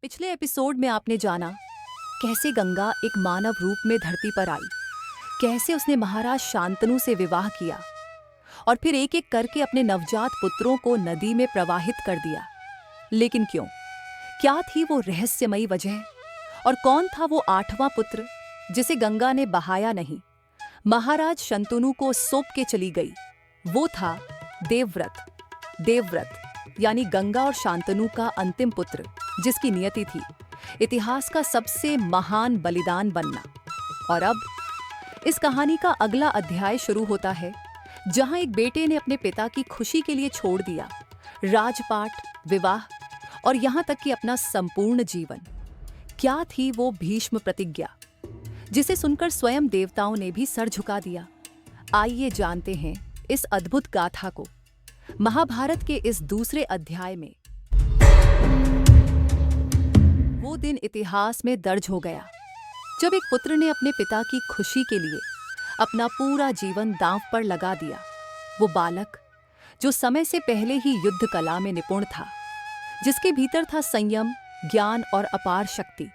पिछले एपिसोड में आपने जाना कैसे गंगा एक मानव रूप में धरती पर आई, कैसे उसने महाराज शांतनु से विवाह किया और फिर एक एक करके अपने नवजात पुत्रों को नदी में प्रवाहित कर दिया। लेकिन क्यों? क्या थी वो रहस्यमयी वजह? और कौन था वो 8वां पुत्र जिसे गंगा ने बहाया नहीं? महाराज शांतनु को सौंप के चली गई। वो था देवव्रत। देवव्रत यानी गंगा और शांतनु का अंतिम पुत्र, जिसकी नियति थी इतिहास का सबसे महान बलिदान बनना। और अब इस कहानी का अगला अध्याय शुरू होता है, जहां एक बेटे ने अपने पिता की खुशी के लिए छोड़ दिया राजपाट, विवाह और यहां तक कि अपना संपूर्ण जीवन। क्या थी वो भीष्म प्रतिज्ञा, जिसे सुनकर स्वयं देवताओं ने भी सर झुका दिया? आइए जानते हैं इस अद्भुत गाथा को महाभारत के इस दूसरे अध्याय में। वो दिन इतिहास में दर्ज हो गया जब एक पुत्र ने अपने पिता की खुशी के लिए अपना पूरा जीवन दांव पर लगा दिया। वो बालक जो समय से पहले ही युद्ध कला में निपुण था, जिसके भीतर था संयम, ज्ञान और अपार शक्ति,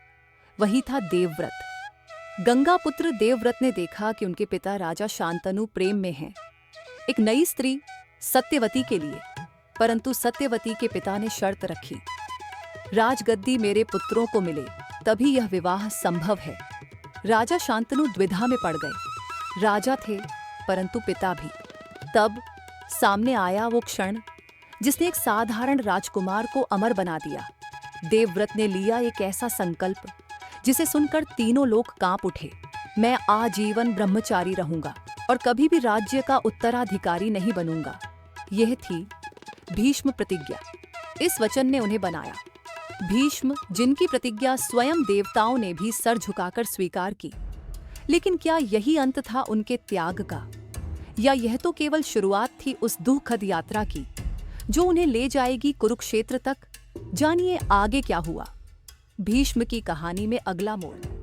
वही था देवव्रत। गंगा पुत्र देवव्रत ने देखा कि उनके पिता राजा शांतनु प्रेम में हैं एक नई स्त्री सत्यवती के लिए, परंतु सत्यवती के पिता ने शर्त रखी, राजगद्दी मेरे पुत्रों को मिले तभी यह विवाह संभव है। राजा शांतनु द्विधा में पड़ गए। राजा थे परंतु पिता भी। तब सामने आया वो क्षण जिसने एक साधारण राजकुमार को अमर बना दिया। देवव्रत ने लिया एक ऐसा संकल्प जिसे सुनकर तीनों लोग कांप उठे। मैं आजीवन ब्रह्मचारी रहूंगा और कभी भी राज्य का उत्तराधिकारी नहीं बनूंगा। यह थी भीष्म प्रतिज्ञा। इस वचन ने उन्हें बनाया भीष्म, जिनकी प्रतिज्ञा स्वयं देवताओं ने भी सर झुकाकर स्वीकार की। लेकिन क्या यही अंत था उनके त्याग का, या यह तो केवल शुरुआत थी उस दुखद यात्रा की जो उन्हें ले जाएगी कुरुक्षेत्र तक? जानिए आगे क्या हुआ। भीष्म की कहानी में अगला मोड़।